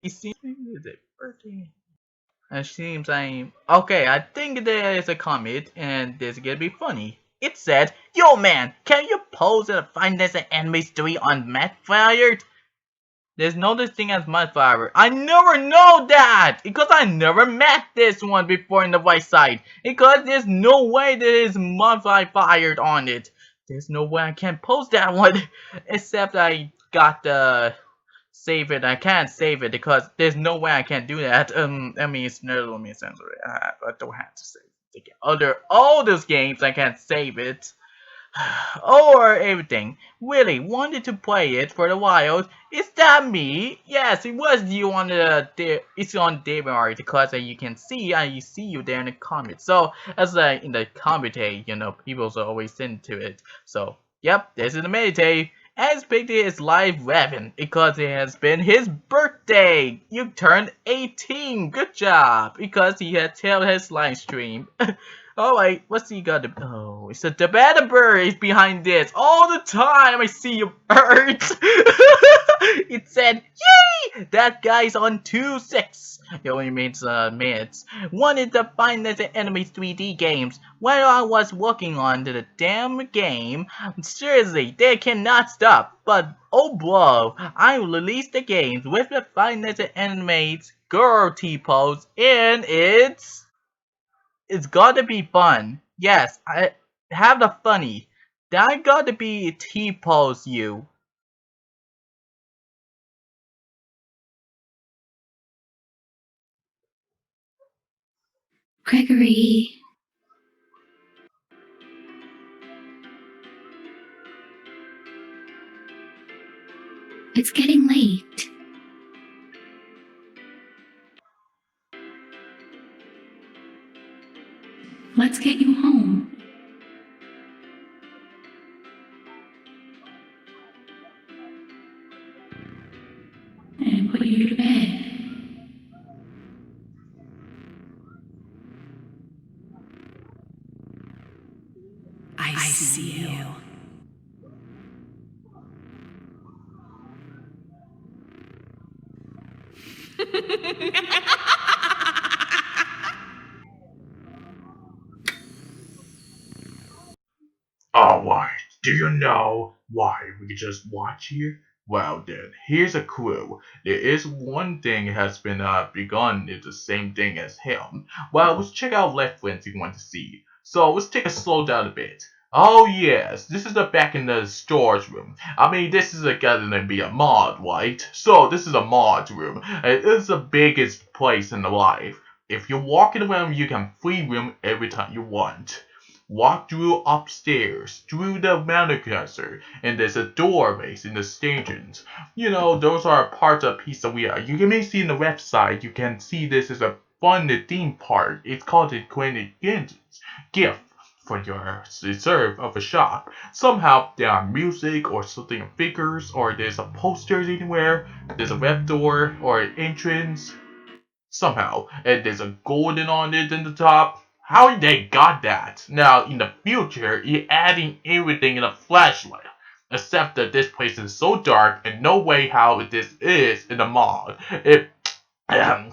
It seems it's a birthday. It seems I'm okay. I think there is a comment, and this is gonna be funny. It said, "Yo, man, can you pose a finance and anime story on Math Fire?" There's no such thing as modifier. I never know that! Because I never met this one before in the right side. Because there's no way there is modifier on it. There's no way I can post that one. Except I got the save it. I can't save it because there's no way I can do that. I mean, it's no let me censor it. I don't have to save it. Other all those games I can't save it. Or everything. Really wanted to play it for a while. Is that me? Yes, it was you on it's on David because you can see you see you there in the comments. So as in the commentary, people are always into it. So yep, this is the meditate. As picked his live weapon because it has been his birthday. You turned 18. Good job because he had tell his live stream. Oh wait, what's he got? Oh, it's a developer is behind this all the time. I see you birds. It said, "Yay! That guy's on 2-6." It only means minutes. Wanted to find the enemy 3D games while I was working on the damn game. Seriously, they cannot stop. But oh bro, I released the games with the finest animates girl T-pose, and it's gotta be fun. Yes, I have the funny. That gotta be T-pose you. Gregory, it's getting late. Let's get you home and put you to bed. I see you. Alright, do you know why we just watch here? Well then, here's a clue. There is one thing has been begun it's the same thing as him. Well, let's check out reference you want to see. So let's take a slow down a bit. Oh yes, this is the back in the storage room. I mean, this is gonna be a mod, right? So this is a mod room. It is the biggest place in the life. If you're walking around, you can free room every time you want. Walk through upstairs, through the mannequin, and there's a doorways in the stations. Those are parts of pizzeria. You can see in the website, you can see this is a fun theme park. It's called the Quentin gift for your reserve of a shop. Somehow there are music or something figures or there's a posters anywhere. There's a web door or an entrance somehow, and there's a golden on it in the top. How they got that? Now, in the future, you're adding everything in a flashlight. Except that this place is so dark and no way how this is in the mod.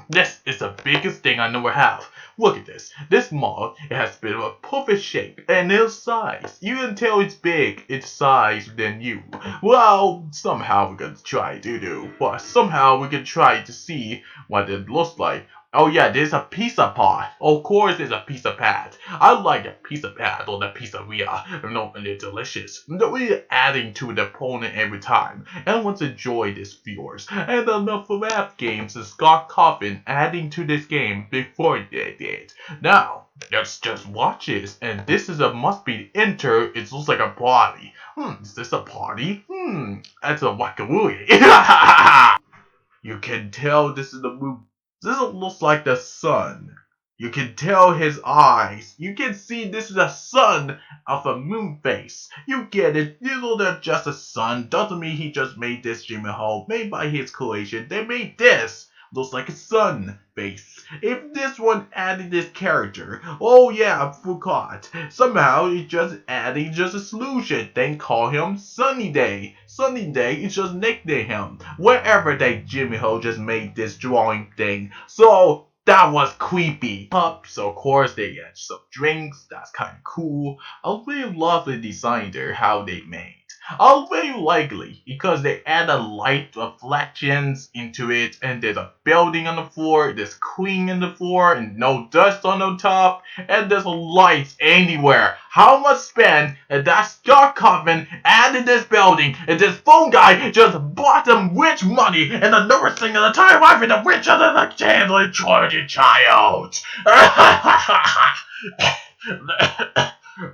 This is the biggest thing I never have. Look at this. This mug it has been a perfect shape and its size. You can tell it's big, its size than you. Well, somehow we're gonna try to do, but somehow we can try to see what it looks like. Oh yeah, there's a pizza pot. Of course there's a pizza pad. I like a pizza pad or the pizzeria. No, and they're delicious. We're adding to the opponent every time. Everyone's enjoy this viewers. And enough of rap games is Scott Coffin adding to this game before they did. Now, let's just watch this. And this is a must be enter. It looks like a party. Is this a party? That's a wackarooey. You can tell this is the movie. This looks like the sun. You can tell his eyes. You can see this is a sun of a moon face. You get it. You know that just a sun doesn't mean he just made this jimmyho made by his creation. They made this. Looks like a sun face. If this one added this character, oh yeah, I forgot. Somehow it's just adding just a solution. Then call him Sunny Day. Sunny Day is just nicknamed him. Wherever they jimmyho just made this drawing thing. So that was creepy. So of course they get some drinks. That's kind of cool. I really love the design there, how they made. Very likely because they add a light reflections into it, and there's a building on the floor, there's clean on the floor, and no dust on the top, and there's a light anywhere. How much spend and that Scott Coffin added this building, and this phone guy just bought them rich money, and the nursing of the entire life and the rich of the chandler charging child.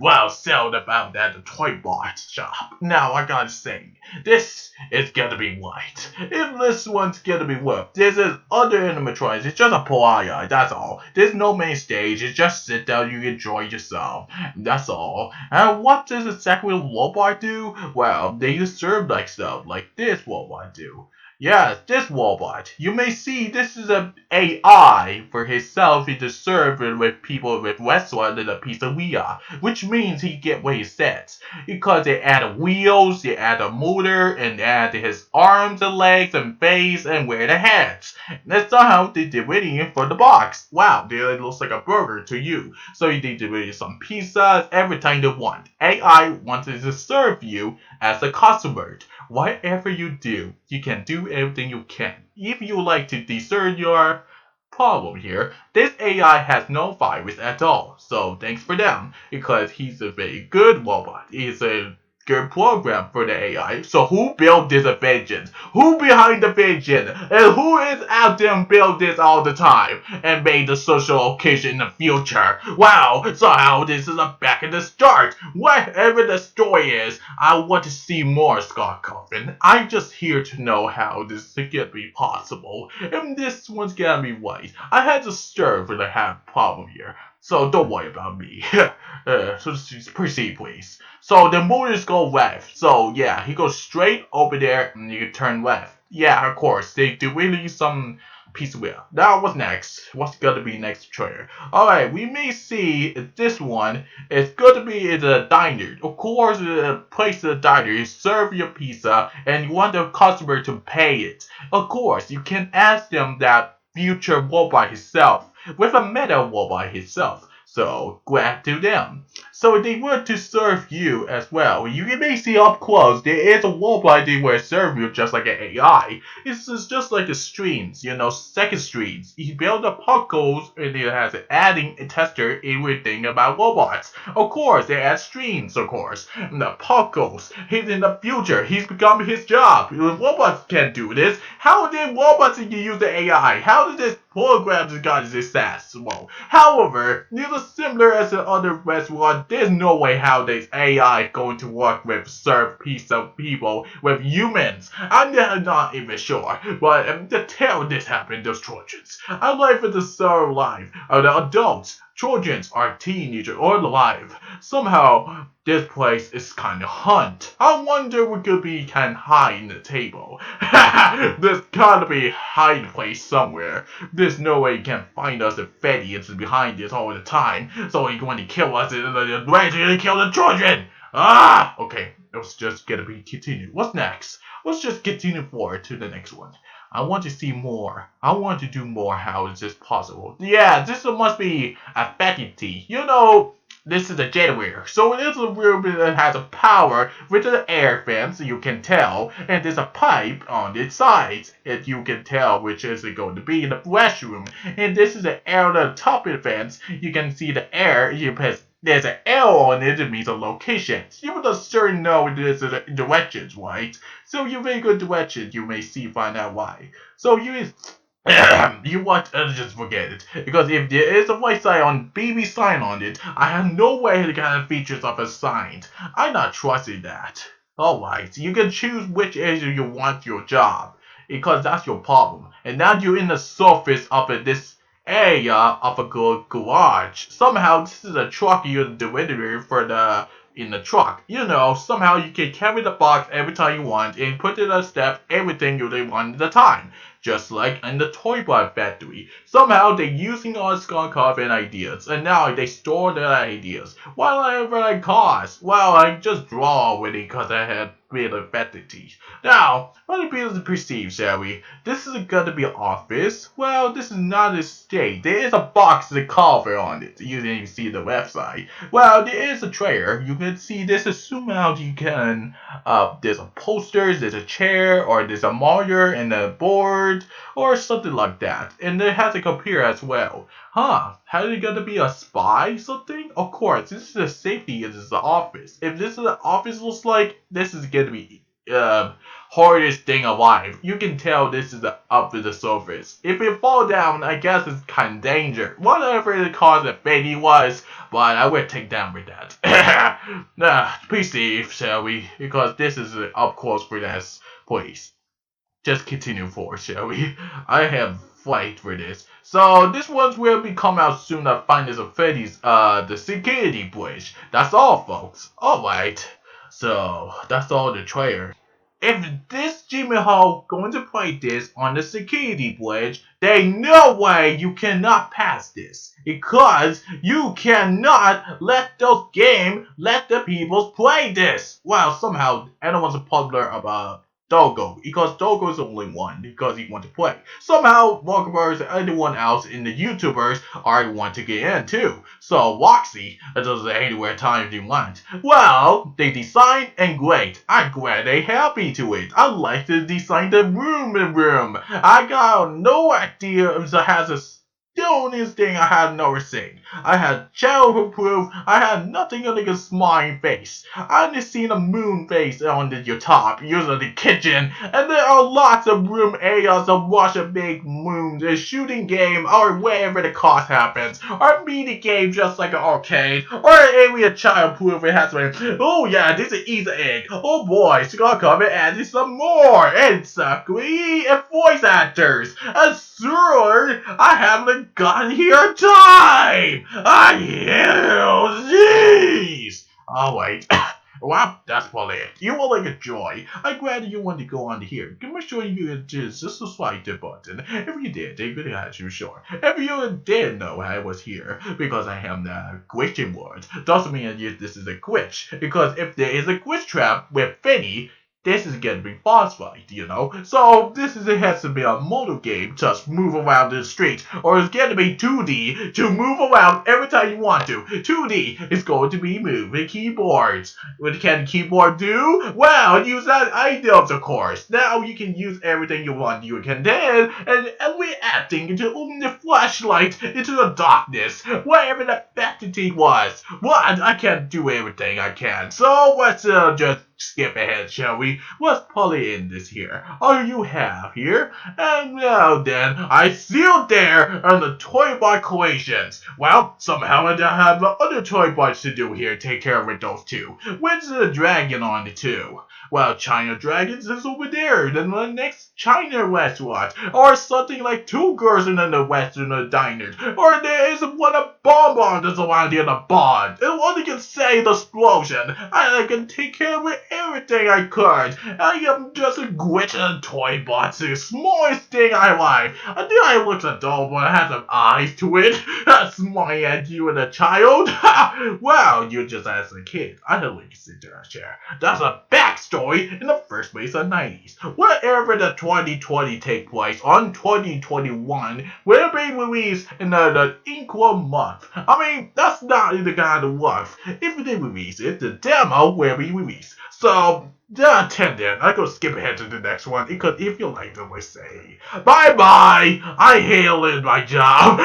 Well said about that the ToyBot shop. Now I gotta say, this is gonna be right. If this one's gonna be worth, this is other animatronics, it's just a pariah, that's all. There's no main stage, it's just sit down, you enjoy yourself. That's all. And what does exactly Robot do? Well, they just serve like stuff, like this Robot do. Yes, this robot. You may see this is an AI for himself. He just serve with people with restaurant and a pizzeria, which means he get what he says. Because they add wheels, they add a motor, and add his arms and legs and face and wear the hats. That's how they did it for the box. Wow, it looks like a burger to you. So you need to do some pizzas, everything they want. AI wants to serve you as a customer. Whatever you do, you can do everything you can. If you like to discern your problem here, this AI has no virus at all. So thanks for them, because he's a very good robot. He's a good program for the AI. So who built this invention? Who behind the vision? And who is out there and build this all the time and made the social occasion in the future? Wow, so how this is a back in the start. Whatever the story is, I want to see more, Scott Coffin. I'm just here to know how this is gonna be possible. And this one's gonna be right. I had to stir for the have problem here. So don't worry about me. So just proceed, please. So the motors go left. So yeah, he goes straight over there and you turn left. Yeah, of course. They do really some piece of wheel. Now what's next? What's gonna be next trailer? Alright, we may see this one is gonna be the diner. Of course, the place of the diner is serve your pizza and you want the customer to pay it. Of course, you can ask them that future robot himself with a meta robot himself. So glad to them. So they want to serve you as well. You may see up close, there is a robot they will serve you just like an AI. It's just like the streams, second streams. He built a puckles and it has an adding a tester everything about robots. Of course, they add streams, of course. The puckles, he's in the future, he's become his job. Robots can't do this. How did robots use the AI? How did this program got this accessible? However, these are similar as the other restaurant. There's no way how this AI going to work with serve pizza people with humans. I'm not even sure, but to tell this happened to children. I like it to serve life of the adults. Children are teenagers or alive. Somehow, this place is kind of hunt. I wonder what could be can hide in the table. There's gotta be a hiding place somewhere. There's no way he can find us if Freddy is behind this all the time. So he's going to kill us and eventually kill the children. Ah! Okay, let's just gonna be continued. What's next? Let's just continue forward to the next one. I want to see more. I want to do more. How is this possible? Yeah, this must be a fatty. This is a generator. So it is a room that has a power with an air fan, so you can tell. And there's a pipe on its sides, and you can tell which is it going to be in the restroom. And this is an air on the top of the fence. You can see the air. There's an arrow on it, it means a location. You will sure know this is directions, right? So you may go directions, you may find out why. So you want to just forget it. Because if there is a white sign on baby sign on it, I have no way to get the features of a sign. I'm not trusting that. Alright, you can choose which area you want your job. Because that's your problem. And now you're in the surface of this area of a garage. Somehow this is a truck you deliver for in the truck. Somehow you can carry the box every time you want and put it a step everything you want at a time. just like in the ToyBot factory. Somehow they're using all Skunk Carving ideas, and now they store their ideas. Whatever I cost, well, I just draw with it because I had real effectivity. Now, what do people perceive, shall we? This is gonna be an office. Well, this is not a state. There is a box with a cover on it. You didn't even see the website. Well, there is a trailer. You can see this is somehow you can there's a poster, there's a chair, or there's a monitor and a board, or something like that. And it has a computer as well. Huh, how is it gonna be a spy something? Of course, this is a safety, this is the office. If this is an office looks like, this is gonna be hardest thing alive. You can tell this is up to the surface. If it fall down, I guess it's kind of danger. Whatever the cause of Freddy was, but I would take down with that. Please see, shall we? Because this is up close for this, please. Just continue forward, shall we? I have fight for this. So this one's will be come out soon. I find this of Freddy's the security bridge. That's all, folks. Alright. So that's all the trailer. If this jimmyho going to play this on the security bridge, there ain't no way you cannot pass this. Because you cannot let those let the people play this. Well, somehow everyone's popular about Dogo, because Dogo is the only one, because he wants to play. Somehow, Walkers and anyone else in the YouTubers are want to get in too. So, Roxy does it anywhere time you want. Well, they designed and great. I'm glad they happy to it. I like to design the room. I got no idea if it has a the only thing I had never seen. I had childhood proof. I had nothing other than a smiling face. I only seen a moon face on your top, using the kitchen, and there are lots of room areas to watch a big moon, a shooting game, or wherever the cost happens, or a mini game just like an arcade, or an area child proof. It has been. Oh yeah, this is an Easter egg. Oh boy, she's gonna come and add some more. Exactly, and voice actors. And sure, I haven't got here time! I am jeez! Oh wait. Well, that's probably it. You will like a joy. I'm glad you want to go on here. Make sure you just subscribe to the button. If you did, they really had you sure. If you did know I was here, because I am the glitching word, doesn't mean this is a glitch. Because if there is a glitch trap with Freddy, this is gonna be boss fight, you know? So, it has to be a model game, just move around the street. Or it's gonna be 2D to move around every time you want to. 2D is going to be moving keyboards. What can the keyboard do? Well, use that items, of course. Now you can use everything you want. You can then, and reacting into the flashlight into the darkness, wherever the entity was. What? I can't do everything I can. So, let's just skip ahead, shall we? Let's probably end this here. All you have here, and now then, I still there on the ToyBot creations. Well, somehow I have other ToyBots to do here, take care of those two. When's the dragon on the two? Well, China Dragons is over there, then the next China restaurant, or something like two girls in the Western diner, or there is one a bonbon that's around in a bond. And what can say the explosion? I can take care of everything I could. I am just a glitch in ToyBot, the smallest thing I like. I think I look adorable and has some eyes to it. Smiling at you and a child. Well, you just as a kid. I don't like to sit there and share. That's a backstory in the first place of the 90s. Whatever the 2020 take place on 2021 will be released in the equal month. I mean, that's not the kind of month. If they release it, the demo will be released. So, the attendant, I go skip ahead to the next one because if you like them, I say bye bye. I hail in my job.